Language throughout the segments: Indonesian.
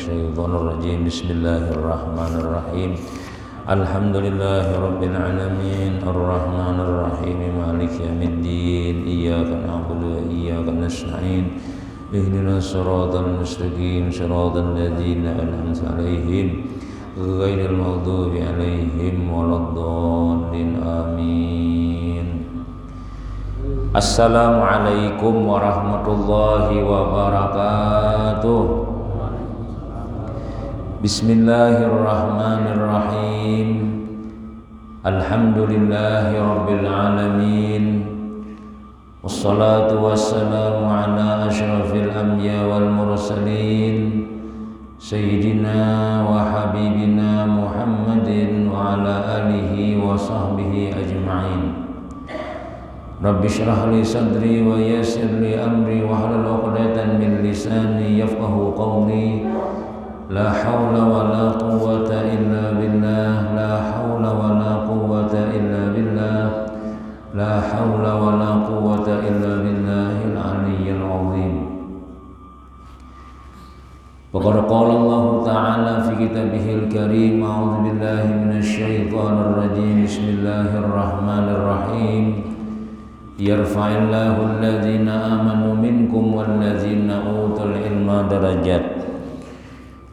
الشيطان الرجيم بسم الله الرحمن الرحيم الحمد لله رب العالمين الرحمن الرحيم مالك يوم الدين إياك نعبد وإياك نستعين اهدنا الصراط المستقيم صراط الذين أنعمت عليهم غير المغضوب عليهم ولا الضالين آمين. Assalamualaikum warahmatullahi wabarakatuh. Bismillahirrahmanirrahim. Alhamdulillahi rabbil alamin. Wassalatu wassalamu ala asyrafil anbiya wal mursalin Sayyidina wa habibina Muhammadin wa ala alihi wa sahbihi ajma'in. Rabbi syrah li sadri wa yassir li amri wa hlul 'uqdatam min lisani yafqahu qawli. La haula wa la quwwata illa billah. La haula wa la quwwata illa billah. La haula wa la quwwata illa billahil aliyyil 'azim. Faqad qala Allah ta'ala fi kitabihil karim. A'udzu billahi minasy syaithanir rajim. Bismillahirrahmanirrahim. Yarfa'illahu alladhina amanu minkum walladhina utul ilma darajat.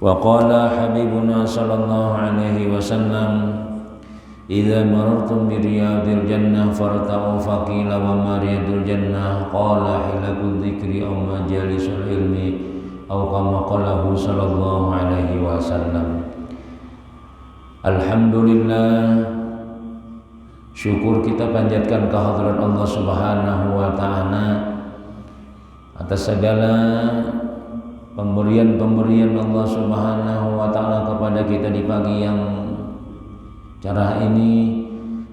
Wa qala habibuna sallallahu alaihi wasallam, idza marartum bi riyadil jannah farta'u faqila wa ma riyadul jannah qala hilakul dzikri aw majalisul ilmi aw kama qalahu sallallahu alaihi wasallam. Alhamdulillah, syukur kita panjatkan kehadirat Allah Subhanahu wa taala atas segala pemberian Allah Subhanahu wa taala kepada kita di pagi yang cerah ini.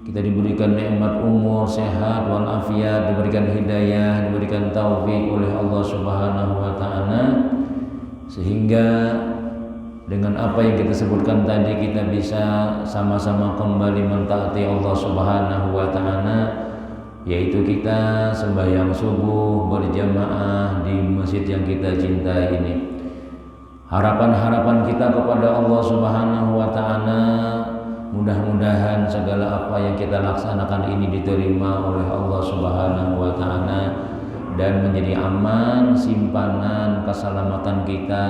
Kita diberikan nikmat umur, sehat walafiat, diberikan hidayah, diberikan taufik oleh Allah Subhanahu wa taala, sehingga dengan apa yang kita sebutkan tadi kita bisa sama-sama kembali mentaati Allah Subhanahu wa taala, yaitu kita sembahyang subuh berjamaah di masjid yang kita cintai ini. Harapan-harapan kita kepada Allah Subhanahu wa taala, mudah-mudahan segala apa yang kita laksanakan ini diterima oleh Allah Subhanahu wa taala dan menjadi aman simpanan keselamatan kita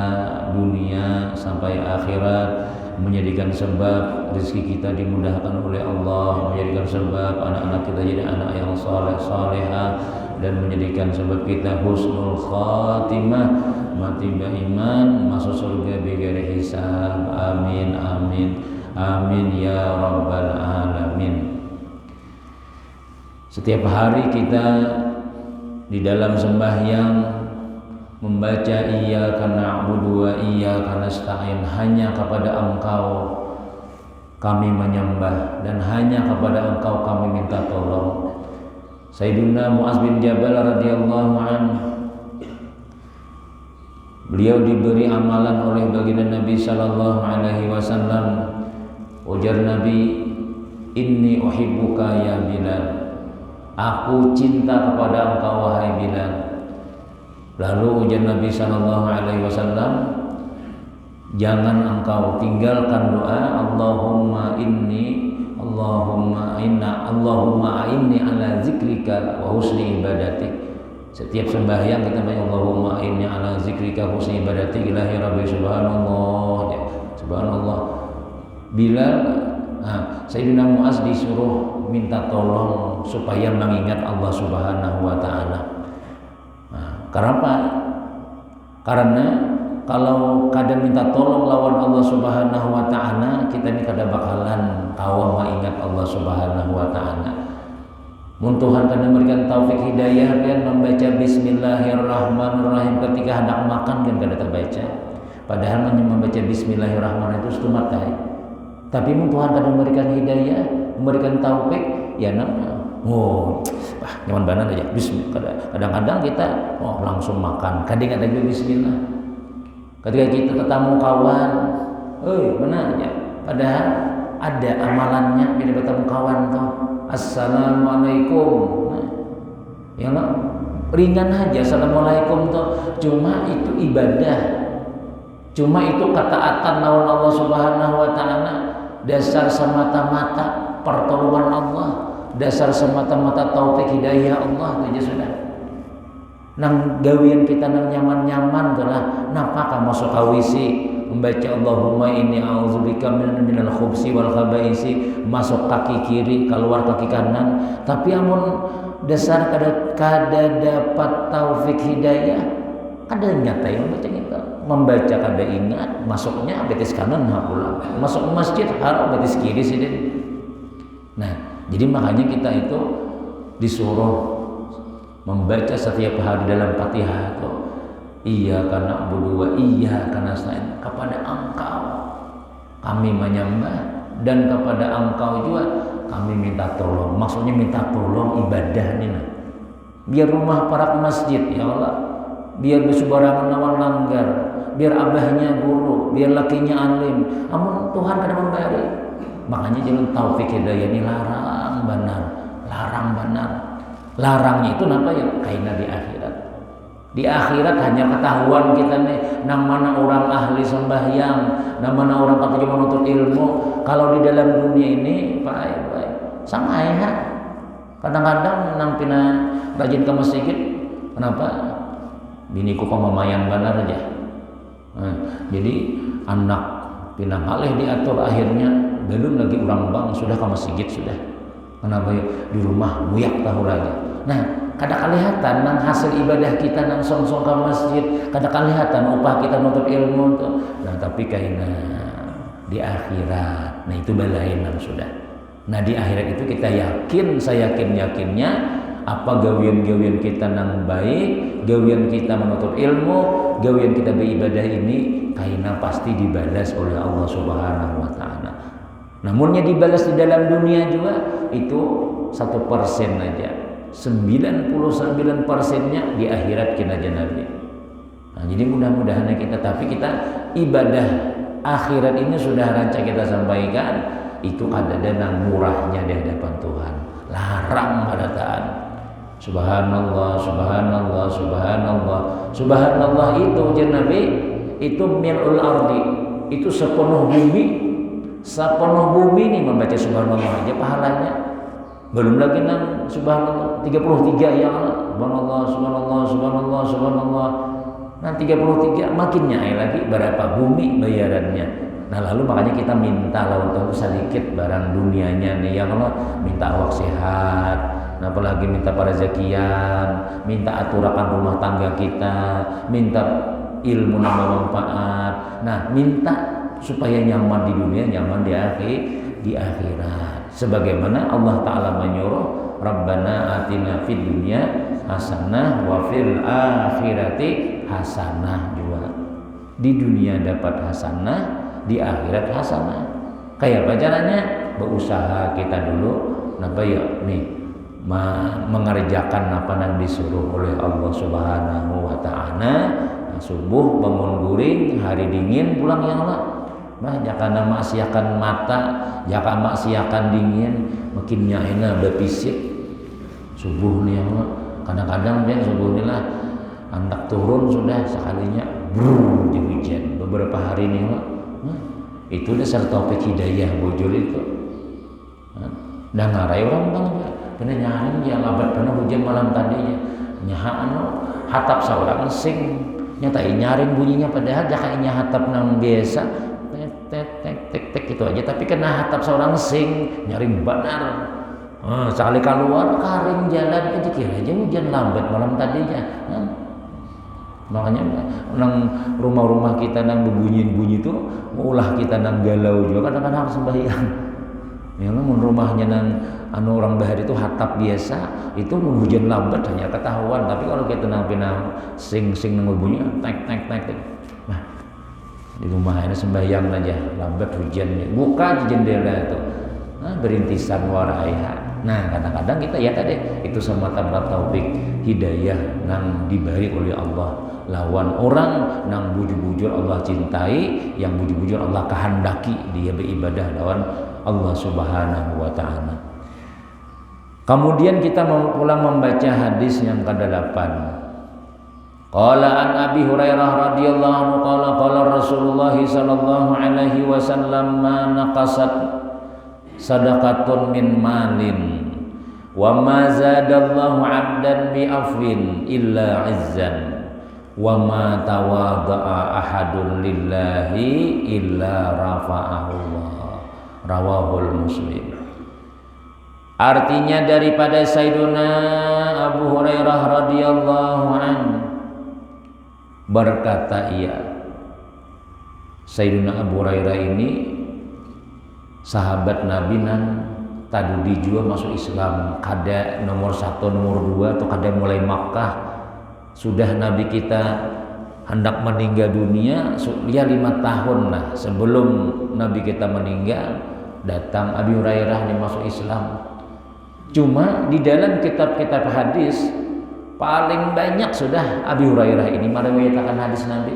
dunia sampai akhirat, menjadikan sebab rezeki kita dimudahkan oleh Allah, menjadikan sebab anak-anak kita jadi anak yang saleh salehah, dan menjadikan sebab kita husnul khatimah, mati beriman, masuk surga bighairi hisab. Amin amin amin ya rabbal alamin. Setiap hari kita di dalam sembahyang membaca iyyaka na'budu wa iyyaka nasta'in, hanya kepada Engkau kami menyembah dan hanya kepada Engkau kami minta tolong. Sayyidina Mu'adz bin Jabal radhiyallahu anhu, beliau diberi amalan oleh baginda Nabi sallallahu alaihi wasallam. Ujar Nabi, inni uhibbuka ya Bilal, aku cinta kepada engkau wahai Bilal. Lalu ujar Nabi sallallahu alaihi wasallam, jangan engkau tinggalkan doa Allahumma inni ala zikrika wa husni ibadatik. Setiap sembahyang kita baca Allahumma inni ala zikrika wa husni ibadatik ilahi rabbi subhanallah ya, subhanallah. Bilal, Sayyidina Mu'adz disuruh minta tolong supaya mengingat Allah Subhanahu wa taala. Kenapa? Karena kalau kadang minta tolong lawan Allah Subhanahu wa taala, kita ini kada bakalan tahu mengingat Allah Subhanahu wa taala. Mun Tuhan kada memberikan taufik hidayah kan membaca bismillahirrahmanirrahim ketika hendak makan kan kada terbaca. Padahal membaca bismillahirrahmanirrahim itu sunnah. Tapi Tuhan kadang memberikan hidayah, memberikan taufik, ya nama, nyaman banan aja. Kadang-kadang kita langsung makan, kadang ada bismillah. Ketika kita ketemu kawan, mana aja? Padahal ada amalannya bila ketemu kawan tuh, assalamualaikum. Ya ringan aja assalamualaikum tuh, cuma itu ibadah. Cuma itu ketaatan lawan Allah Subhanahu wa taala dasar semata-mata pertolongan Allah, dasar semata-mata taufik hidayah Allah aja sudah. Nang gawian kita nang nyaman-nyaman telah napakah masuk kawisi membaca Allahumma inni a'udzubika minal khubsi wal khabaisi, masuk kaki kiri keluar kaki kanan, tapi amun dasar kada dapat taufik hidayah kada nyata yang baca kita membaca kada ingat masuknya betis kanan pula masuk masjid harus betis kiri sih. Nah jadi makanya kita itu disuruh membaca setiap hari dalam Fatihah itu Iyyaka na'budu wa iyyaka nasta'in, kepada Engkau kami menyembah dan kepada Engkau juga kami minta tolong. Maksudnya minta tolong ibadah nih nah. Biar rumah para masjid ya Allah, biar bersubarangan lawan langgar, biar abahnya guru, biar lakinya alim, amun Tuhan kada memberi. Makanya jalan taufik hidayah ini larang benar. Larangnya itu napa ya? Kaina di akhirat. Di akhirat hanya ketahuan kita nih, nang mana orang ahli sembahyang, nang mana orang kata menuntut ilmu. Kalau di dalam dunia ini, baik sama ya. Kadang-kadang nang pina rajin ke masjid, kenapa? Biniku kok memayan benar aja. Jadi anak pina malih diatur akhirnya belum lagi orang bang sudah ke masjid sudah. Kenapa ya? Di rumah muyak tahu lagi. Nah, kada kelihatan nang hasil ibadah kita nang song-song ke masjid, kada kelihatan upah kita nuntut ilmu tuh. Nah, tapi kaina di akhirat. Nah, itu balainan sudah. Nah, di akhirat itu kita yakin, saya yakinnya apa gawian-gawian kita nang baik, gawian kita menuntut ilmu, gawian kita beribadah ini kaina pasti dibalas oleh Allah Subhanahu wa taala. Namunnya dibalas di dalam dunia juga itu 1% aja. 99%-nya di akhirat kena Nabi. Nah, jadi mudah-mudahan kita, tapi kita ibadah akhirat ini sudah rancang kita sampaikan, itu ada nang murahnya di hadapan Tuhan. Larang pada taat. Subhanallah, subhanallah, subhanallah. Subhanallah itu jan Nabi, itu mil'ul ardi, itu sepenuh bumi. Sepenuh bumi ini membaca subhanallah aja pahalanya. Belum lagi nang subhanallah 33 ya Allah. Subhanallah, subhanallah, subhanallah, subhanallah. Nah 33 makinnya lagi berapa bumi bayarannya. Nah lalu makanya kita minta lah untuk sedikit barang dunianya nih ya Allah, minta awak sehat. Nah apalagi minta perezekian, minta aturakan rumah tangga kita, minta ilmu nama manfaat. Nah minta supaya nyaman di dunia, nyaman di akhirat. Sebagaimana Allah Ta'ala menyuruh, Rabbana atina fid dunya hasanah wa fil akhirati hasanah juga. Di dunia dapat hasanah, di akhirat hasanah. Kayak apa caranya? Berusaha kita dulu, napa ya nih mengerjakan apa yang disuruh oleh Allah Subhanahu wa taala. Subuh bangun guring, hari dingin pulang ya Allah. Nah, jangan maksiakan mata, jangan maksiakan dingin, makin nyaina berpisik. Subuh nih Allah. Kadang-kadang dia subuh ni lah anak turun sudah sekalinya di hujan beberapa hari ini Allah. Itu dasar taufik hidayah bujur itu. Dan ngarai orang bang pernah nyaring yang abad pernah hujan malam tadinya nyahaan hatap seorang sing nyatain nyaring bunyinya padahal jakainya hatap nang biasa tek itu aja, tapi kena hatap seorang sing nyaring benar. Sekali keluar karing jalan aja kira aja hujan lambat malam tadinya. Makanya nang rumah-rumah kita nang berbunyi-bunyi itu ulah kita nang galau juga kadang-kadang harus sembahyang. Ya namun rumahnya nang orang bahar itu hatap biasa, itu hujan lambat hanya ketahuan, tapi kalau kita nang pinang sing nang bunyi tek. Nah, di rumah ini sembahyang aja lambat hujannya, buka jendela itu, berintisan waraiha. Nah kadang-kadang kita ya tadi itu semata-mata taufik hidayah nang diberi oleh Allah lawan orang nang bujur-bujur Allah cintai, yang bujur-bujur Allah kehendaki dia beribadah lawan Allah Subhanahu wa taala. Kemudian kita pulang membaca hadis yang ke-8. Qala an Abi Hurairah radhiyallahu anhu qala Rasulullah sallallahu alaihi wasallam ma naqasat sadaqatun min malin wa ma zadallahu 'abdan bi afwin illa 'izzan wa ma tawadha'a ahadun lillahi illa rafa'ahullah. Rawahul Muslim. Artinya daripada Sayyiduna Abu Hurairah radhiyallahu anhu berkata Sayyiduna Abu Hurairah ini sahabat Nabi nan tadi juga masuk Islam kada nomor 1 nomor 2 atau kada mulai Makkah sudah Nabi kita hendak meninggal dunia dia 5 tahun lah sebelum Nabi kita meninggal datang Abi Hurairah ini masuk Islam. Cuma di dalam kitab-kitab hadis paling banyak sudah Abi Hurairah ini meriwayatkan hadis Nabi.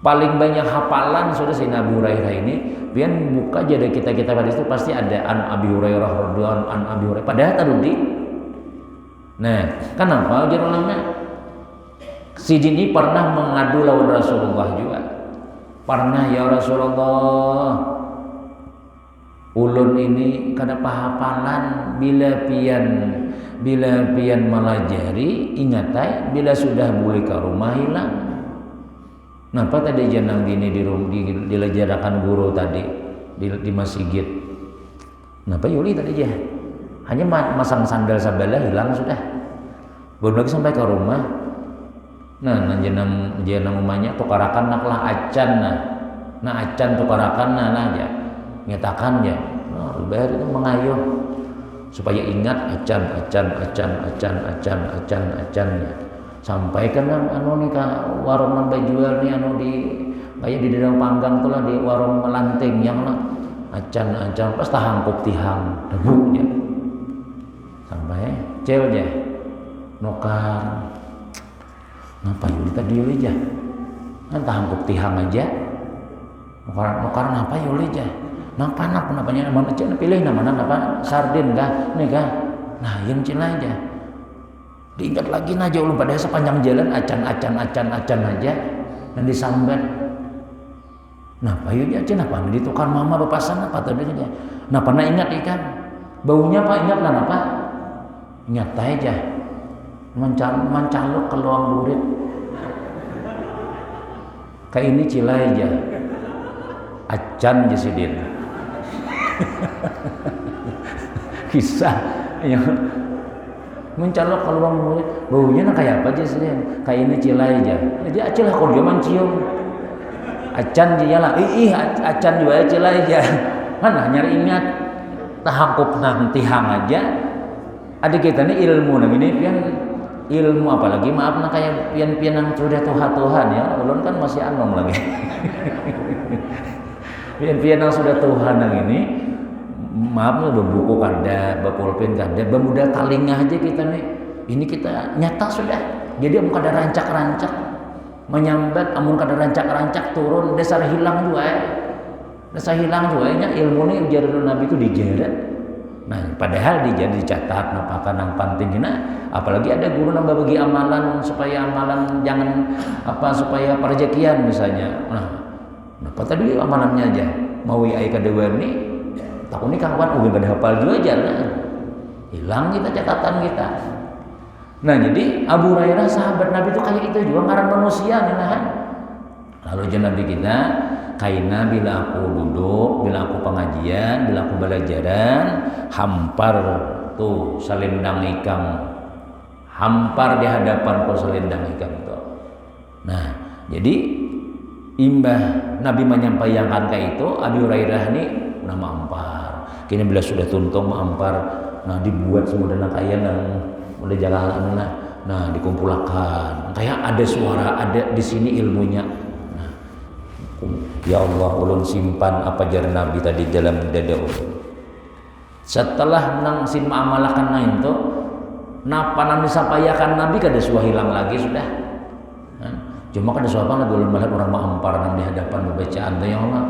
Paling banyak hafalan sudah si Abu Hurairah ini. Biar buka aja dari kitab-kitab hadis itu pasti ada an Abi Hurairah radhiyallahu an Abi Hurairah. Padahal tadi. Nah, kenapa ujar ulama? Si ini pernah mengadu lawan Rasulullah juga. Pernah ya Rasulullah. Ulun ini kada pahapalan bila pian melajari ingatai bila sudah boleh ke rumah hilang. Napa tadi jenang gini dilajarakan guru tadi di masjid. Napa yuli tadi aja. Hanya masang sandal sabalah hilang sudah. Belum lagi sampai ke rumah. Nah jenang umanya tukarakan naklah acan nah acan tukarakan nah aja. Nyatakan ya, bayar itu mengayuh supaya ingat acan ya. Sampai kena nih warung nambah jual nih di kayak di dalam panggang tuh lah di warung melanting yang lah acan pas tahangkup tihang debuknya sampai cel ya nokar ngapa yuli tadi yuli aja kan tahangkup tihang aja nokar ngapa yuli aja Napa-napanya nama cina pilih nama apa sardin kah nih kah nah yang cina aja diingat lagi aja ulun pada sepanjang jalan acan aja dan disambat nah payunya cina apa ditukar mama bepasan apa tadi aja nah pernah ingat ikan baunya apa ingat lah apa ingat aja mencaluk ke luang lurit kayak ini cilai aja acan jasidin kisah yang mencalok ke luang murid baunya kayak apa aja sih kayak ini cilai aja jadi acil aku dia cium acan dia lah acan juga cilai aja mana nyari ingat tahangkup nang tihang aja ada kita nih ilmu nang ini pian ilmu apalagi maaf nah kayak pian nang sudah Tuhan ya ulun kan masih anom lagi pian nang sudah Tuhan nang ini maaf nih buku kada pulpen kada bemuda talingah aja kita nih ini kita nyata sudah jadi amun kada rancak menyambat amun kada rancak turun dasar hilang juga nya ilmu nih ujar Nabi itu dijarat nah padahal dicatat napakan nang penting nah apalagi ada guru nang bagi amalan supaya amalan jangan supaya perjekian misalnya nah apa tadi amalannya aja mau ai kedua nih takut nih kawan udah pada hafal juga aja hilang kita catatan kita nah jadi Abu Hurairah sahabat Nabi itu kayak itu juga ngarang manusia nih nah lalu aja Nabi kita kaina bila aku duduk bila aku pengajian bila aku belajaran hampar tuh selendang ikam hampar di hadapan selendang ikam tuh nah jadi imbah Nabi menyampaikan kayak itu Abu Hurairah ini nama ampar kini bila sudah tuntung ampar nah dibuat semua dana kaya yang mulai jalan nah dikumpulkan kayak ada suara ada di sini ilmunya nah, ya Allah ulun simpan apa jar Nabi tadi dalam dada ulun setelah nang sin ma'amalakan nah itu napa nang disampaikan Nabi kada suah hilang lagi sudah nah, cuma kada suah lagi ulun melihat orang ma'ampar nang di hadapan bacaan ya Allah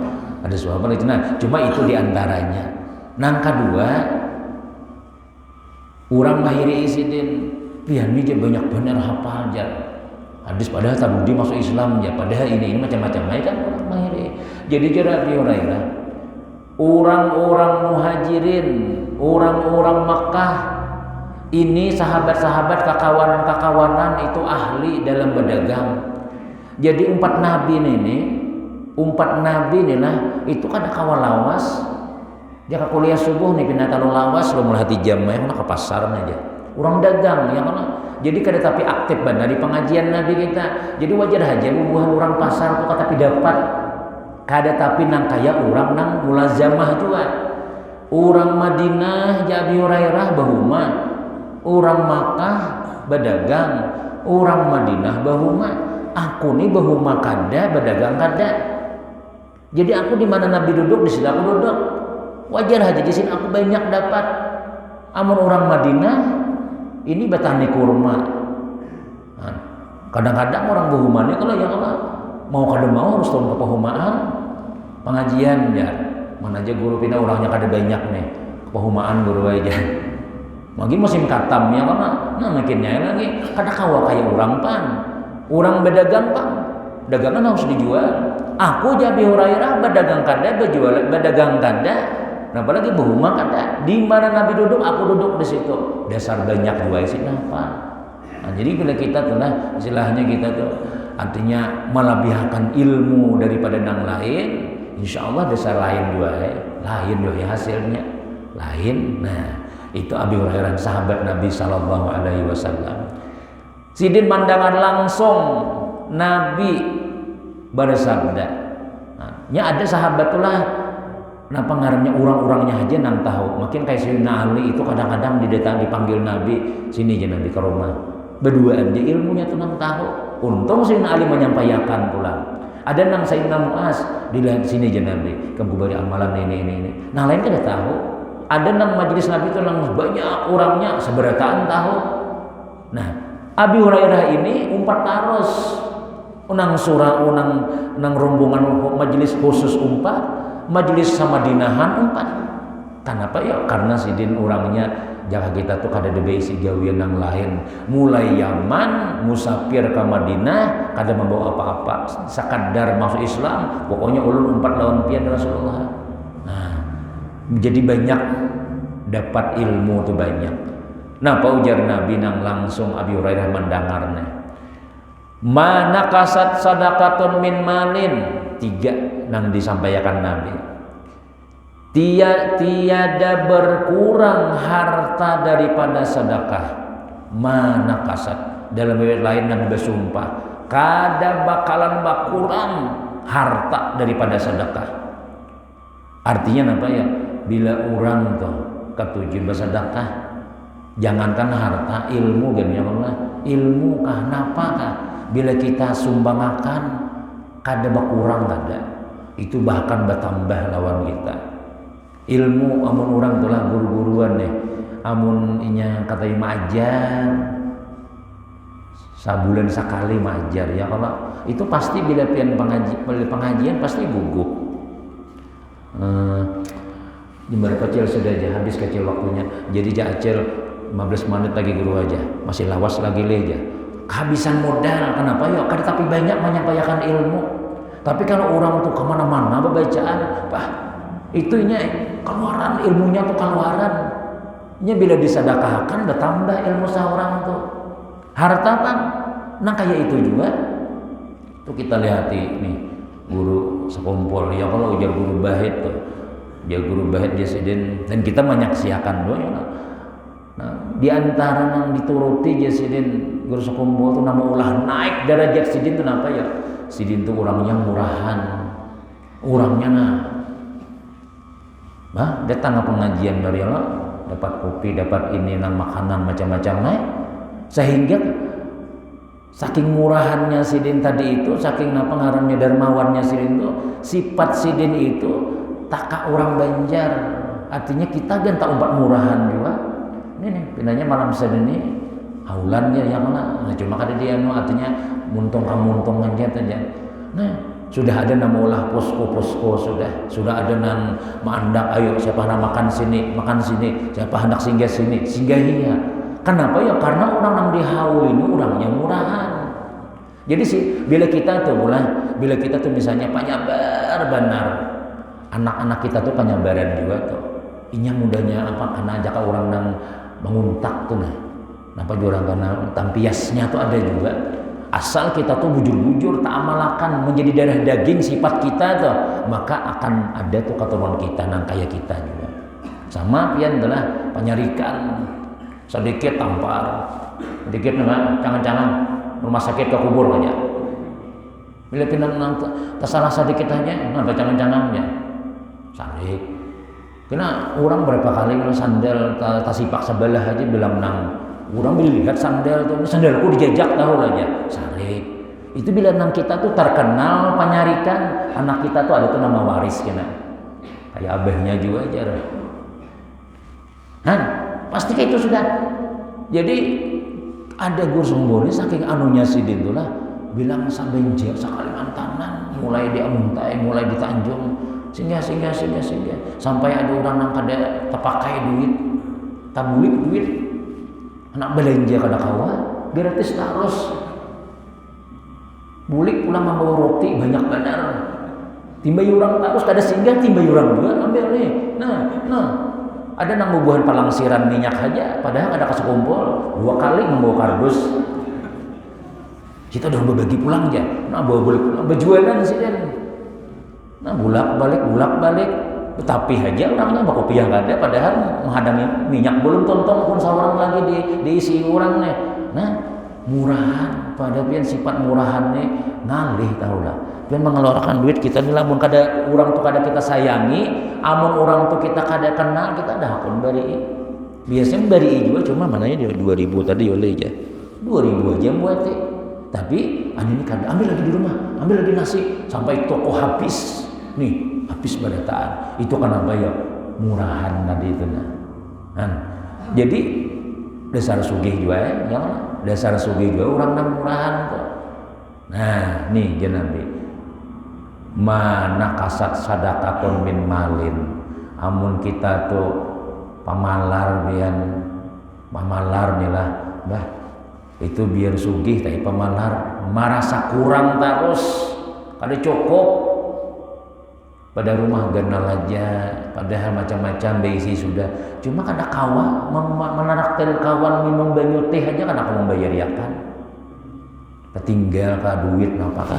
ada sahabat itu nah cuma itu diantaranya nang kedua orang mahiri isidin pian dia banyak benar hafal jar hadis padahal tabudi masuk Islam ya, padahal ini macam-macam kan orang mengira. Jadi jera Abi Hurairah, orang-orang Muhajirin, orang-orang Makkah ini sahabat-sahabat kakawanan-kakawanan itu ahli dalam berdagang. Jadi umat Nabi lah itu kan kawal lawas. Dia kuliah subuh nih pindah kalau lawas lo mulai hati jam ya ke pasar aja. Orang dagang ya kan. Jadi kada tapi aktif benar di pengajian Nabi kita. Jadi wajar aja bubuhan orang pasar tuh tapi dapat kada tapi nang kaya orang nang mulazamah juga. Orang Madinah ya Abi Hurairah bahuma, orang Makkah berdagang, orang Madinah bahuma. Aku nih bahuma kada berdagang kada. Jadi aku di mana Nabi duduk di situ aku duduk. Wajar aja di sini aku banyak dapat. Amun orang Madinah ini bertani kurma. Nah, kadang-kadang orang bahumanya kalau ya kalau mau kada mau harus turun ke pahumaan pengajian ya. Mana aja guru pindah orangnya kada banyak nih kepahumaan guru aja. Lagi musim katam ya karena nah makinnya lagi kada kawa kayak orang pan. Orang berdagang pan. Dagangan harus dijual. Aku Abi Hurairah berdagang kada, berdagang kada. Nah, apalagi bahuma kada. Di mana Nabi duduk, aku duduk di situ. Dasar banyak dua isi apa? Nah, jadi bila kita tuh lah, istilahnya kita tuh artinya melebihkan ilmu daripada yang lain, insya Allah dasar lain dua, lain dua ya hasilnya, lain. Nah, itu Abi Hurairah sahabat Nabi Sallallahu Alaihi Wasallam. Sidin pandangan langsung Nabi bersabda. Nah, ada sahabat tuh lah. Nah pengaruhnya orang-orangnya aja nang tahu. Makin kayak Sayyidina Ali itu kadang-kadang dipanggil Nabi sini aja Nabi ke rumah. Berdua aja ilmunya tuh nang tahu. Untung Sayyidina Ali menyampaikan pulang. Ada nang Sayyidina Mu'az dilihat sini aja Nabi. Kamu beri amalan ini. Nah lain kan tahu. Ada nang majelis Nabi itu nang banyak orangnya seberataan tahu. Nah Abi Hurairah ini umpat taros. Unang surah, unang rombongan majelis khusus umpat. Majelis sama dinahan umpat. Kenapa ya? Karena sidin orangnya jaga kita tuh kada ada isi gawian yang lain. Mulai Yaman, musafir ke Madinah, kada membawa apa-apa. Sekadar masuk Islam, pokoknya ulun umpat lawan pian Rasulullah. Nah, jadi banyak dapat ilmu tuh banyak. Nah, ujar Nabi nang langsung Abi Hurairah mendengarnya. Mana kasat sadaqatun min malin. 3 nang disampaikan Nabi. Tiada berkurang harta daripada sedekah. Mana kasat dalam ayat lain Nabi bersumpah kada bakalan berkurang harta daripada sedekah. Artinya apa ya? Bila orang tuh ketujuh bersedekah, jangankan harta, ilmu gini ya Allah. Ilmu kah napa kah? Bila kita sumbangakan kada berkurang kada, itu bahkan bertambah lawan kita. Ilmu amun orang tulah guru-guruan nih, amun inya kata majar sabulan sekali majar ya kalau itu pasti bila pian pengajian pasti gugup. Jembar kecil sudah aja habis kecil waktunya, jadi jacil 15 menit lagi guru aja masih lawas lagi leja. Kehabisan modal, kenapa ya? Karena tapi banyak menyampaikan ilmu. Tapi kalau orang tuh kemana-mana bacaan, itunya keluaran ilmunya tuh keluaran. Nya bila disedekahkan bertambah ilmu seorang tuh. Harta kan, nah kayak itu juga. Tuh kita lihat nih guru sekumpul ya kalau ujar guru bahit tuh, dia guru bahit dia sidin dan kita menyaksikan doa ya. Nah, di antara yang dituruti ya sidin guru sekumpul tuh nama ulah naik derajat sidin tuh apa ya? Sidin tuh orangnya murahan, orangnya datang ke pengajian dari Allah, dapat kopi, dapat ini nang makanan macam-macam sehingga saking murahannya sidin tadi itu, saking pengaruhnya dermawannya sidin itu, sifat sidin itu taka orang Banjar, artinya kita kan tak umpat murahan juga. Ini nih pindahnya malam sidin ini haulannya yang mana, nah, cuma kada dia artinya muntung aja saja. Nah, sudah ada nama ulah posko sudah ada nang mandak ayo siapa nak makan sini, siapa hendak singgah sini, singgah iya. Kenapa ya? Karena orang yang dihaul ini orangnya murahan. Jadi bila kita tuh misalnya panyabar benar, anak-anak kita tuh panyabaran juga tuh. Inya mudahnya apa karena ajak orang nang menguntak tuh nah. Napa orang karena tampiasnya tuh ada juga. Asal kita tuh bujur-bujur tak amalakan menjadi darah daging sifat kita tuh, maka akan ada tuh keturunan kita nang kayak kita juga. Sama pian adalah penyarikan sedikit tampar, sedikit nama jangan-jangan rumah sakit ke kubur aja. Bila pindah nang tersalah sedikit aja, napa jangan-jangannya sarik. Kena orang berapa kali kalau sandal tasipak sebelah aja bilang nang orang bila lihat sandalku dijajak tahu aja sarik. Itu bila nang kita tuh terkenal penyarikan, anak kita tuh ada tuh nama waris kena kayak abahnya juga aja kan pasti kayak itu sudah. Jadi ada gur sembunyi saking anunya sidin tuh lah bilang sabenjer sakalimantanan mulai di Amuntai mulai di Tanjung sehingga sampai ada orang nang kada terpakai duit tabulik duit anak belanja kada kawa gratis terus bulik pulang membawa roti banyak benar timbai orang terus kada singgah timbai orang juga ambil nih nah ada nang bubuhan palangsiran minyak aja padahal ada kasekumpul 2 kali membawa kardus kita udah berbagi pulang aja nah bawa balik pulang berjualan sih dan nah bulak balik tapi aja orangnya bakopiah gak ada padahal menghadami minyak belum tontong pun seorang lagi diisi orang nih. Nah murahan pada pian sifat murahan nih ngalih tahu lah pian mengeluarkan duit kita nih lamun kada orang tuh kada kita sayangi amun orang tuh kita kada kenal kita dah pun bari biasanya bari juga cuma mananya dia 2000 tadi oleh aja 2000 aja buat tapi ini kada ambil lagi di rumah ambil lagi nasi sampai toko habis nih habis badataan itu kan apa ya murahan tadi itu nah jadi dasar sugih juga ya dasar sugih juga orang nang murahan tuh nah nih jenabi mana kasat sadaqatun min malin amun kita tuh pamalar nih lah bah itu biar sugih tapi pamalar merasa kurang terus kada cukup pada rumah genal aja padahal macam-macam beisi sudah cuma kada kawa menaraktir kawan minum banyu teh aja kada kamu membayar yakan ketinggal ka duit napakah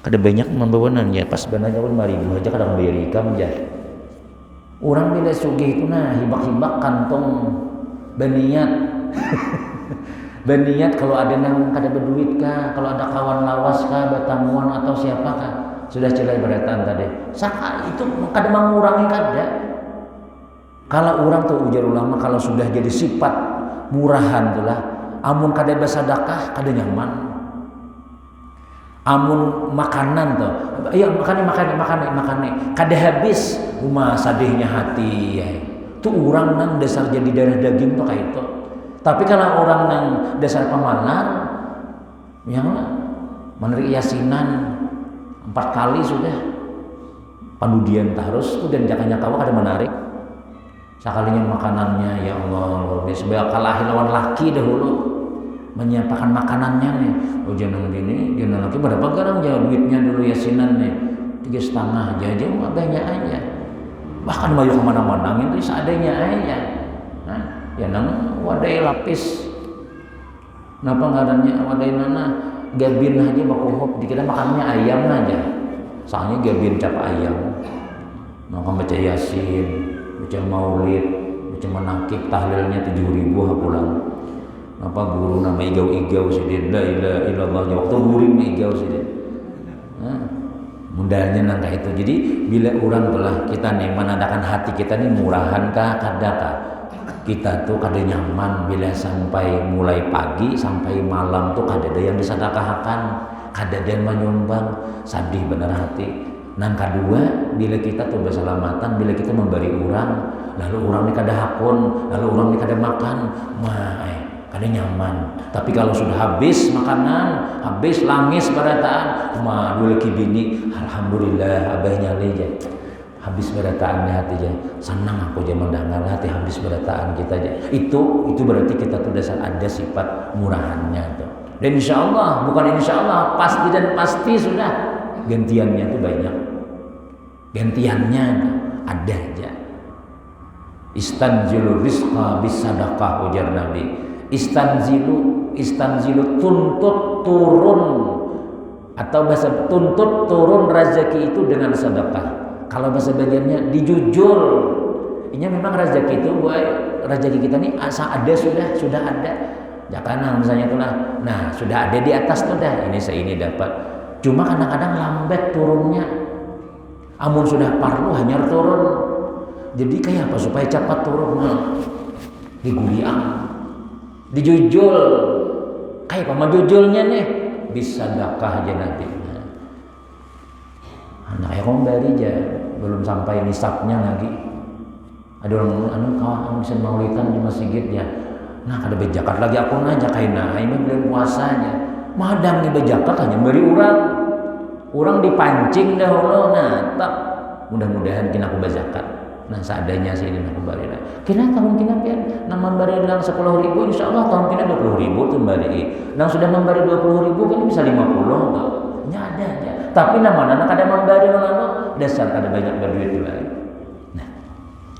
kada banyak membawanan ya pas bananya pun 5.000 aja kada membayar ikam aja orang bila sugih itu nah hibak-hibak kantong beniat beniat kalau ada nang kada berduit kah kalau ada kawan lawas kah batamuan atau siapakah sudah celai berataan tadi saka itu kada mengurangi kada kalau orang tuh ujar ulama kalau sudah jadi sifat murahan itulah amun kada bersedekah kada nyaman amun makanan tuh ayo makan kada habis rumah sadihnya hati ya. Itu orang nang dasar jadi darah daging tuh kayak itu tapi kalau orang nang dasar pamalar yang menarik yasinan 4 kali sudah pandudian terus tuh dan jakanya kawa kada menarik sekalinya makanannya ya Allah sebagai kalah lawan laki dahulu menyiapkan makanannya nih oh jangan gini jangan laki berapa garang jauh duitnya dulu yasinan nih 3,5 aja banyak aja bahkan mau kemana-mana itu seadanya aja nah, ya nang wadai lapis kenapa ngadanya wadai nana gabin aja bakuhop dikira makannya ayam aja soalnya gabin cap ayam maka baca yasin baca maulid baca menakib tahlilnya 7.000 pulang apa guru nama igau-igau sidin la ilaha illallah waktu guring igau sidin mudahnya nangka itu jadi bila orang telah kita nih menandakan hati kita nih murahan kah kadakah kita tuh kada nyaman bila sampai mulai pagi sampai malam tuh kada ada yang disedekahkan kada ada yang menyumbang sadih benar hati nang kedua bila kita tuh berselamatan bila kita memberi orang lalu orang ni kada hakun lalu orang ni kada makan kada nyaman tapi kalau sudah habis makanan habis langis barataan dua lagi bini alhamdulillah abahnya aja habis berataan hati aja senang aku aja mendengar hati habis berataan kita aja itu berarti kita tuh dasar ada sifat murahannya tuh Dan insya Allah, bukan insya Allah, pasti dan pasti sudah gantiannya tuh banyak. Gantiannya ada aja. Istanzilu rizqa bisadaqah, ujar Nabi. Istanzilu tuntut turun, atau bahasa tuntut turun rezeki itu dengan sedekah. Kalau bahasa bagiannya dijujur. Ini memang rezeki itu, rezeki kita nih asal ada sudah ada. Jangan misalnya tuh nah sudah ada di atas tuh dah, ini seini dapat. Cuma kadang-kadang lambat turunnya. Amun sudah parlu hanya turun. Jadi kayak apa supaya cepat turun? Diguliang, dijujul. Kayak apa jujulnya nih? Bisa dakah aja nanti. Nah kayak kembali aja, belum sampai nisabnya lagi. Ada orang kawan bisa maulidan di masjid ya. Nah kada bejakat lagi aku aja kayak ini belum puasanya. Madam nih bejakat hanya beri orang dipancing dahulu. Nah tak mudah-mudahan kena aku bejakat. Nah seadanya sih ini aku bari lah. Kena tahun kena pian nang memberi lang 10.000, insyaallah tahun kena 20.000 tuh bari. Nang sudah memberi 20.000 kan bisa 50 tuh. Nya ada aja. Tapi nama-nama kada memberi nang dasar kada banyak berduit bari. Nah,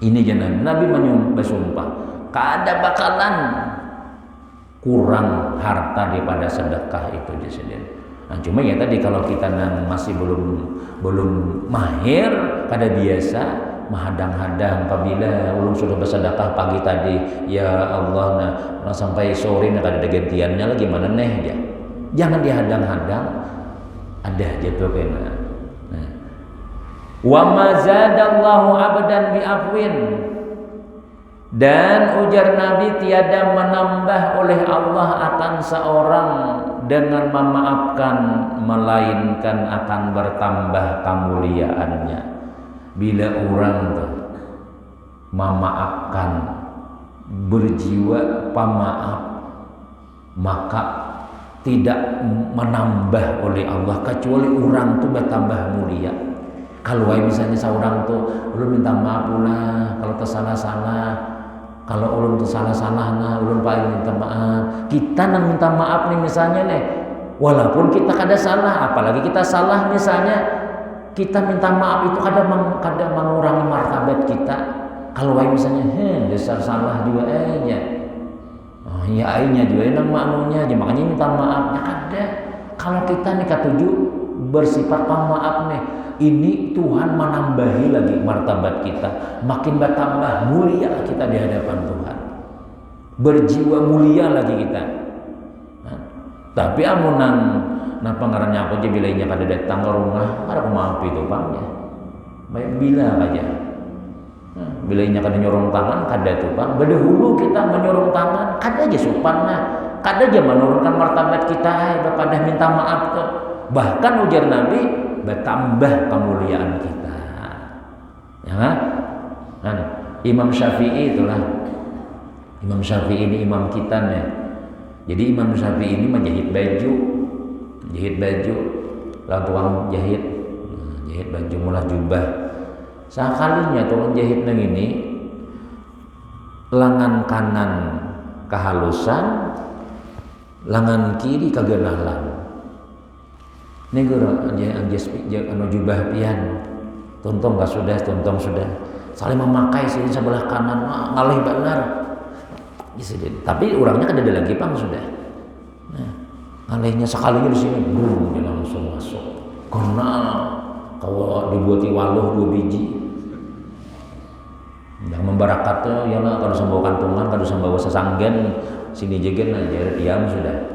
ini jangan Nabi bersumpah, kada bakalan kurang harta daripada sedekah itu disediakan. Nah, cuma ya tadi kalau kita masih belum mahir, kada biasa menghadang-hadang apabila ulun sudah bersedekah pagi tadi, ya Allah nah sampai sore kada ada gantiannya lagi mana neh ya. Jangan dihadang-hadang. Ada aja tuh kena. Nah. Wa ma zadallahu abdan bi afwin. Dan ujar Nabi, tiada menambah oleh Allah akan seorang dengan memaafkan, melainkan akan bertambah kemuliaannya. Bila orang memaafkan, berjiwa pemaaf, maka tidak menambah oleh Allah kecuali orang tuh bertambah mulia. Kalau misalnya seorang tuh ulun minta maaf pula kalau tersalah-salah, kalau ulun tersalah-salah nah ulun paling minta maaf. Kita nang minta maaf nih misalnya nih, walaupun kita kada salah, apalagi kita salah misalnya, kita minta maaf itu kada mengurangi martabat kita. Kalau misalnya dasar salah juga ya. Oh iya ainya juga nang maknunya aja, makanya minta maafnya kada. Kalau kita nih katuju bersifat pemaaf nih, ini Tuhan menambahi lagi martabat kita, makin bertambah mulia kita di hadapan Tuhan, berjiwa mulia lagi kita. Nah, tapi amunan nah pengarannya aku aja bilainya kada datang ke rumah, ada maaf itu pangnya baik bila aja. Nah, bilainya kada nyorong tangan kada tuh bang, berdahulu kita menyorong tangan kada aja sopan nah, kada aja menurunkan martabat kita daripada minta maaf tuh. Bahkan ujar Nabi bertambah kemuliaan kita, ya kan? Nah, Imam Syafi'i itulah, Imam Syafi'i ini imam kita nih. Jadi Imam Syafi'i ini menjahit baju, lalu tukang jahit baju mulah jubah. Sekalinya tukang jahit nang ini lengan kanan kehalusan, lengan kiri kegenalan. Ini guru anu jubah pian, tuntong sudah. Saling memakai sini sebelah kanan, ngalih benar. Tapi orangnya kan ada lagi pang sudah. Nah, ngalihnya sekalinya di sini, dia langsung masuk. Karena kalau dibuati waluh 2 biji, yang membarakat tuh, ya lah kalau sambawa kantungan, kalau sambawa sesanggen, sini jegen aja diam sudah.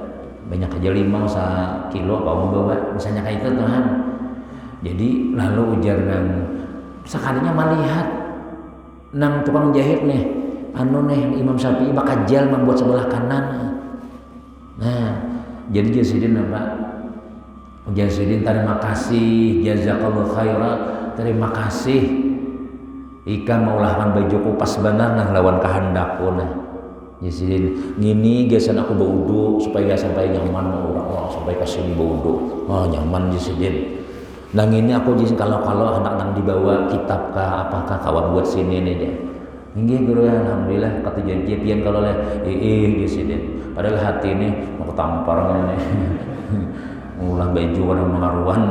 Banyak aja 5 kilo kau membawa misalnya kayak itu Tuhan. Jadi lalu ujar nang sekalinya melihat nang tukang jahit nih Imam Syafi'i bakajal membuat sebelah kanan. Nah jadi Jasidin terima kasih, jazakallahu khairan, terima kasih ika maulahkan baju kupas benar nang lawan kehendakku nah. Jadi gini gesan aku baudu supaya sampai nyaman orang sampai kasih baudu. Oh nyaman jadi. Nang ini aku jadi kalau anak nang dibawa kitab kah apakah kawan buat sini nih dia. Inggih guru ya, alhamdulillah kata janjian kalau leh dia sini. Padahal hati ini mau tampar ini. Ulah baju warna mengaruan.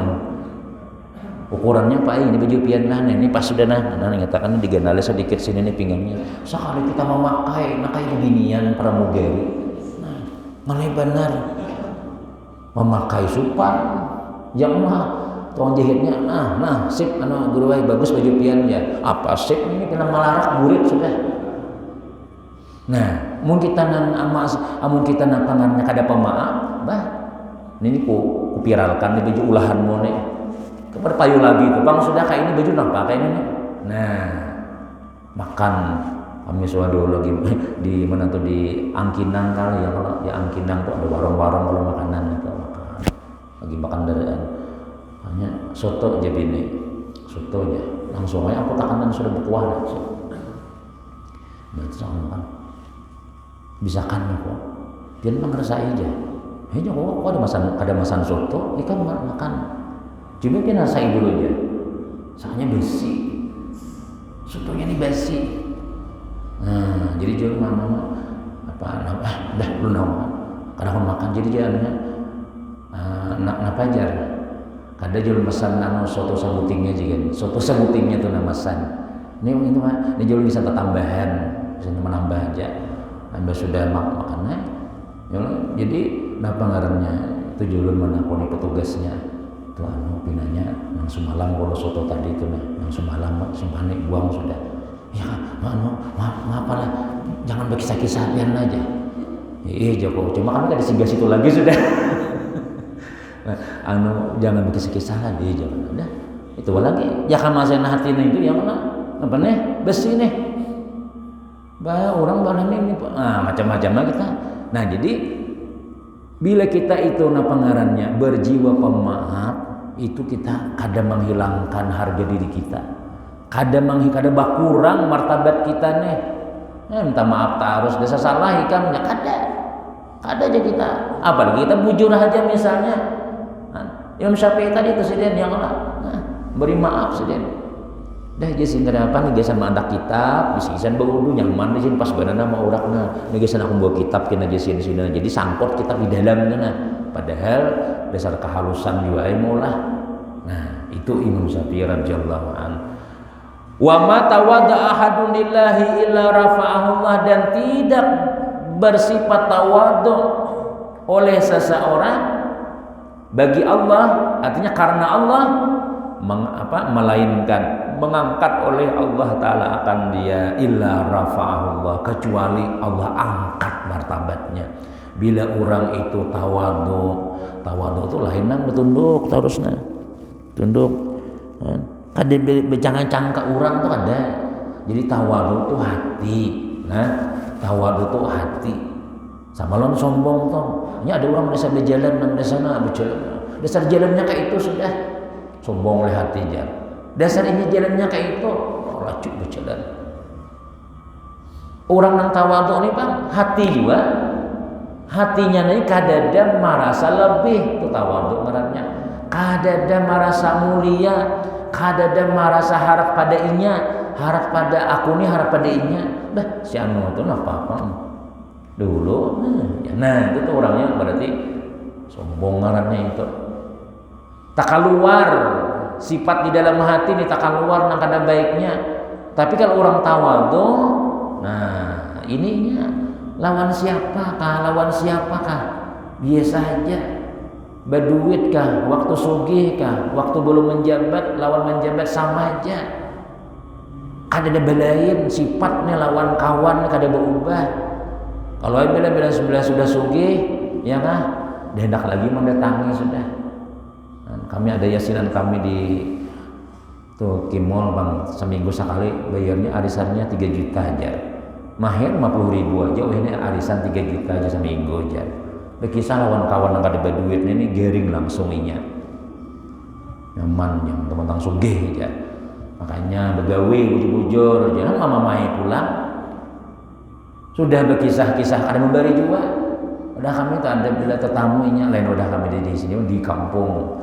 Ukurannya Pak ini baju pian lah, ini pas sudah ngatakan diganale sedikit sini nih pinggangnya. Sekali kita memakai beginian pramugari. Nah, mana benar memakai supan yang mah tuang jahitnya sip guru bagus baju pian ya apa sip ini kena malarak burit sudah. Nah mun kita nang pangannya kada pemaaf bah ini ku viralkan di baju ulahanmu nih kepada payu lagi tuh bang sudah kayak ini baju nang pakai ini. Nah makan kami suadu lagi di mana tuh di Angkinang kali ya, kalau di Angkinang tuh ada warung-warung kalau makanan itu lagi makan daraan hanya soto aja bini soto aja langsung aja aku takanan sudah berkuah langsung. Nah itu sama kan bisa kan kok dia memang ngerasa aja kok ada masan soto ikan makan cuma dia rasain dulu aja soalnya besi sotonya ini besi. Nah jadi jual mama dah lu nama kadang makan jadi jalannya nak pajar kada jual pesan soto sebutingnya juga soto sebutingnya tuh namasan ini itu mah ini jual bisa tambahan bisa menambah aja tambah sudah makannya jadi napa ngarannya itu jual mana koni petugasnya tuh pinanya nang semalam kalau soto tadi itu nang semalam sumpahnya buang sudah ya maaf lah jangan berkisah-kisah pian aja Joko cuma kami kada singgah situ lagi sudah. Jangan berkisah-kisah lagi jangan udah itu lagi ya kan masih hatinya itu yang mana apa nih besi nih bah orang barang ini macam-macam lah kita. Nah jadi bila kita itu pengarannya berjiwa pemaaf itu kita kadang menghilangkan harga diri kita kadang bakurang martabat kita nih minta maaf tak harus desa salah ikan ya kada aja kita apalagi kita bujur aja misalnya Imam Syafi'i tadi itu sedih yang beri maaf sedih. Dah jadi kada apa nih gesan mandak kitab, bisisan berudu nyaman di sini pas banana mau urakna. Nih gesan aku bawa kitab kena jadi sini. Jadi sangkut kitab di dalamnya. Padahal dasar kehalusan juga lah. Nah, itu Imam Syafi'i radhiyallahu anhu. Wa ma tawadda ahadun lillahi illa rafa'ahullah dan tidak bersifat tawadhu oleh seseorang bagi Allah artinya karena Allah melainkan mengangkat oleh Allah Ta'ala akan dia illa rafa'ahullah kecuali Allah angkat martabatnya bila orang itu tawadhu itu lain nang bertunduk terusnya tunduk kada bercangka-cangka orang tuh ada jadi tawadhu itu hati tawadhu itu hati sama lawan sombong tuh ini ada orang desa berjalan nang desana berjalan dasar jalannya kayak itu sudah sombong oleh hati jalan dasar ini jalannya kayak itu laju berjalan orang nang tawadhu ini bang hati juga hatinya nih kadada merasa lebih itu tawadhu ngarannya kadada merasa mulia kadada merasa harap pada inya harap pada aku nih harap pada inya si anu itu apa dulu nah itu tuh orangnya berarti sombong ngarannya itu tak keluar sifat di dalam hati ini tak keluar nang kada baiknya tapi kalau orang tawadhu nah ininya lawan siapakah biasa aja berduit kah waktu sugih kah waktu belum menjabat lawan menjabat sama aja kada ada belain sifatnya lawan kawan kada berubah. Kalau bila sebelah sudah sugih ya kah hendak lagi mendatangi sudah. Kami ada yasinan kami di tuh Kimol bang seminggu sekali bayarnya arisannya 3 juta aja mahir 50.000 aja ini arisan 3 juta aja seminggu aja berkisah lawan kawan yang kada berduit ini gering langsung inya nyaman yang teman-teman sugih aja makanya begawe bujur-bujur jangan mama mai pulang sudah berkisah-kisah ada memberi juga udah kami tak ada bila tetamunya lain udah kami di sini di kampung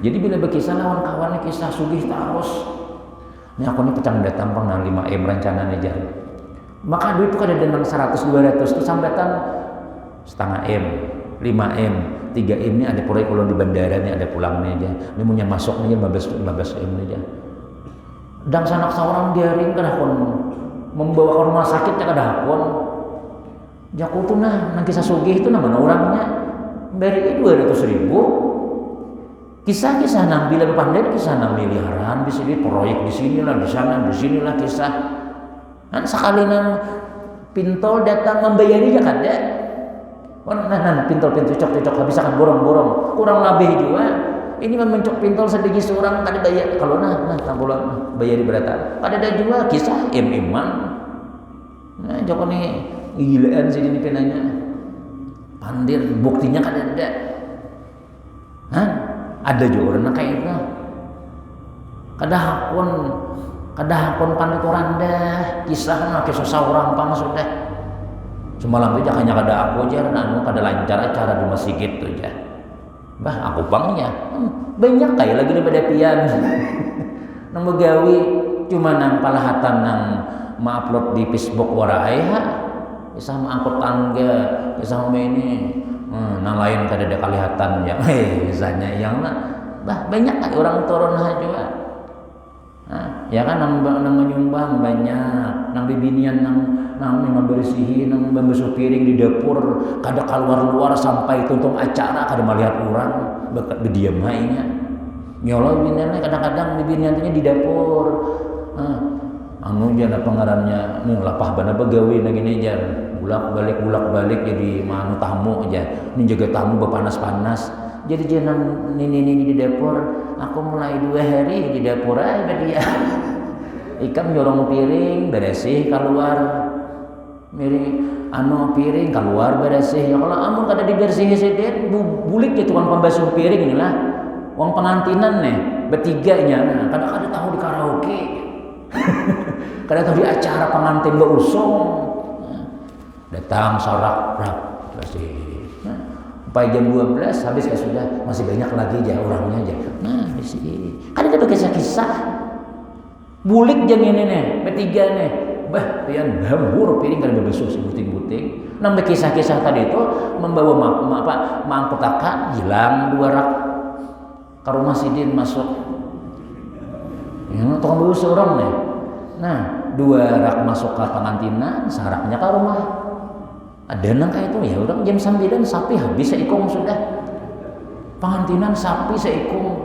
jadi bila berkisah lawan kawannya kisah sugih terus Ini aku ini pecang datang pernah 5M rencana aja. Maka duit itu kada denang 100-200 itu sampetan setengah M, 5M, 3M ini ada proyek ulun di bandara ini ada pulangnya aja. Ini punya masuk nih 15M aja. Dan sanak seorang diaring kada kon membawa ke rumah sakit ya kada kon. Jaku tuh nang kisah sugih itu mana orangnya beri 200.000. Kisah-kisah nang bila pandai kisah nang miliaran di sini proyek di sinilah di sinilah kisah. Kan sekali nang pintol datang membayari ya kada. Nah pintol cocok habis akan borong kurang lebih juga. Ini memencok pintol sedikit seorang kada bayar kalau nah tanggulan bayari berapa. Kada ada juga kisah iman. Nah joko nih gilaan sih ini penanya. Pandir buktinya kada ada. Hah? Ada juga orang kayak itu. Kadahakon pandai koranda kisah seorang pang sudah. Semalam itu hanya kada aku aja kada lancar acara di masjid tuh aja. Bah aku pangnya banyak kayak lagi daripada pian. Nang begawi cuma nang palahatan nang ma-upload di Facebook warai ha. Kisah angkut tangga, kisah ini nang lain kada ada kelihatan ya. Misalnya yang bah banyak kayak orang turun juga. Nah, ya kan nang menyumbang banyak, nang bibinian nang membersihin, nang membasuh piring di dapur, kada keluar sampai tuntung acara kada melihat orang, berdiam hainya. Nyolo bibiniannya kadang-kadang bibiniannya di dapur. Anu jana pengarannya nih lapah bana begawi nang gini jar. Bulak balik jadi manu tamu aja. Ini jaga tamu berpanas-panas. Jadi jangan ini di dapur. Aku mulai 2 hari di dapur aja dia. Ikam nyorong piring beresih keluar. Miring piring keluar beresih. Ya kalau amun kada dibersihin sedih bulik ya tukang pembasuh piring inilah. Uang pengantinan nih bertiganya. Nah, kadang-kadang tahu di karaoke. Kadang tahu di acara pengantin berusung. Datang sorak bersih. Sampai jam 12 habis ya sudah masih banyak lagi aja orangnya aja. Nah, sih. Kan ada kisah-kisah. Bulik jeng ini nih, bertiga nih. Bah, pian hambur piring kada bebesuh si buting-buting. Nambah kisah-kisah tadi itu membawa mangkutakan hilang 2 rak ke rumah Sidin masuk. Yang tukang beus orang nih. Nah, 2 rak masuk ke pengantinan, saraknya ke rumah. Ada nang kayak itu ya orang jam 9 sapi habis seikung sudah. Pengantinan sapi seikung.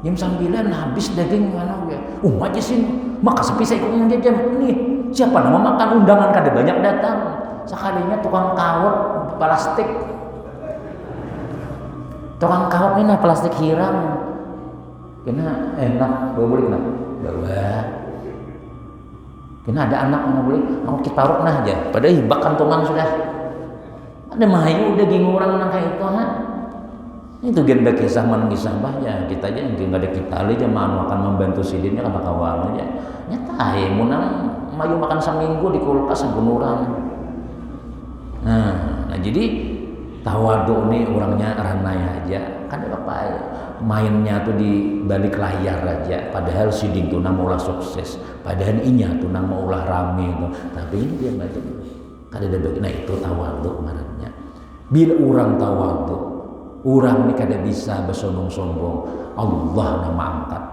Jam 9 habis daging mana ya. Majesin maka sapi seikung jam ini. Siapa nama makan undangan kada banyak datang. Sekalinya tukang kawat plastik. Tukang kawat ini plastik hiram. Kena enak boleh nak bawa. Kena ada anak yang boleh mau kita taruh nah aja. Padahal hibak kantongan sudah. Ada mahayu udah ging orang nang kayak itu ha. Itu gen kisah bahaya. Kita aja yang enggak ada kita aja mau akan membantu sidinnya kan kawan aja. Nyata munang mayu makan seminggu di kulkas sampun orang. Nah jadi tawadu nih orangnya ranai aja. Kan apa ya? Mainnya tuh di balik layar aja. Padahal siding tuh nang mau sukses. Padahal inya tuh nang mau ulah rame itu. Tapi ini dia baca. Kada ada bagian itu tawadhu ngarannya. Bila orang tawadhu, orang ini kada bisa bersombong-sombong. Allah nama angkat.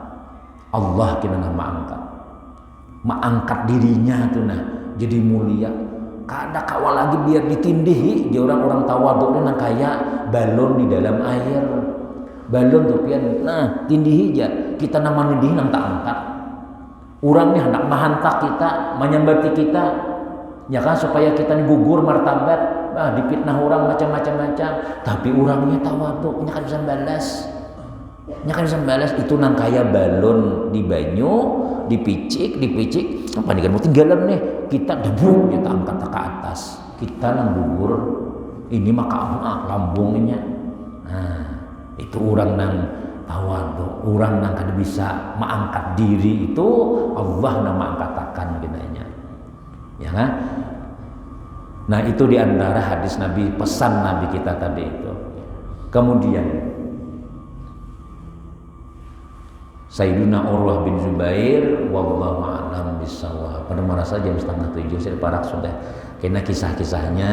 Allah kena nama angkat. Mengangkat dirinya tuh nah jadi mulia. Kada kawal lagi biar ditindihi. Dia orang-orang tawadhu ini nang kayak balon di dalam air. Balon tuh pian. Nah, tindihi aja. Kita nama nindihi nang tak angkat. Orang ni hendak mahantak kita, menyambati kita. Ya kan supaya kita gugur martabat, dipitnah orang macam-macam. Tapi orangnya tawadhu, nya kan bisa balas. Nya kan bisa balas itu nang kaya balon di banyu, dipicik, apa nih kan mau tinggalan nih, kita debuk kita angkat ke atas. Kita nang gugur, ini maka lambungnya. Nah, itu orang nang tawadhu, orang nang kada bisa mengangkat diri itu Allah nang mengangkatakan ginanya. Ya kan? Nah itu diantara hadis Nabi, pesan Nabi kita tadi itu. Kemudian Sayyiduna Urwah bin Zubair, wallahu a'lam bishawab. Pada merasa jam 6:30 saya parak sudah. Karena kisah-kisahnya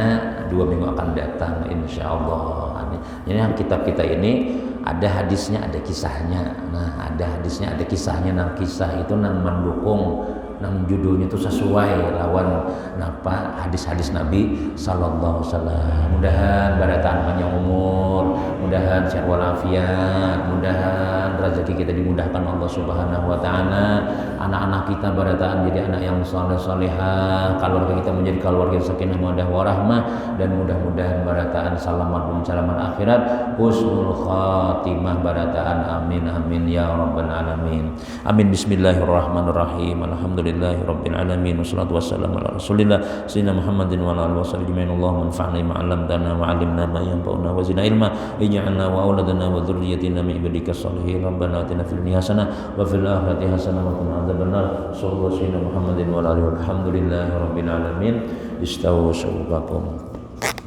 2 minggu akan datang insyaallah. Jadi kitab kita ini ada hadisnya, ada kisahnya. Nah, ada hadisnya, ada kisahnya. Nah, kisah itu nang mendukung, nang judulnya itu sesuai lawan napa hadis-hadis Nabi sallallahu alaihi wasallam. Mudahan barataan panjang umur, mudahan sehat walafiat, mudahan rezeki kita dimudahkan Allah Subhanahu wa taala. Anak-anak kita barataan jadi anak yang saleh-salehah, keluarga kita menjadi keluarga sakinah mawaddah warahmah, dan mudah-mudahan barataan selamat mencalaman akhirat, husnul khatimah barataan. Amin amin ya rabbal alamin. Amin. Bismillahirrahmanirrahim. Alhamdulillahi rabbil alamin, wassalatu wassalamu ala rasulillah sayyidina Muhammadin wa ala alihi wasallam. Allahumma anfa'na bima 'allamtana wa 'allimna ma yanfa'una wa zidna ilma, ij'alna wa auladana wa dhurriyyatina min ibadika shalihin. Rabbana atina fid dunya hasanah wa fil akhirati hasanah wa qina adzabannar. Sallallahu sayyidina Muhammadin wa ala alihi walhamdulillahi rabbil alamin. Istawu syawqakum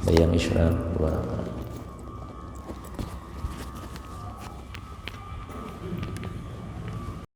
bayang isyraq wa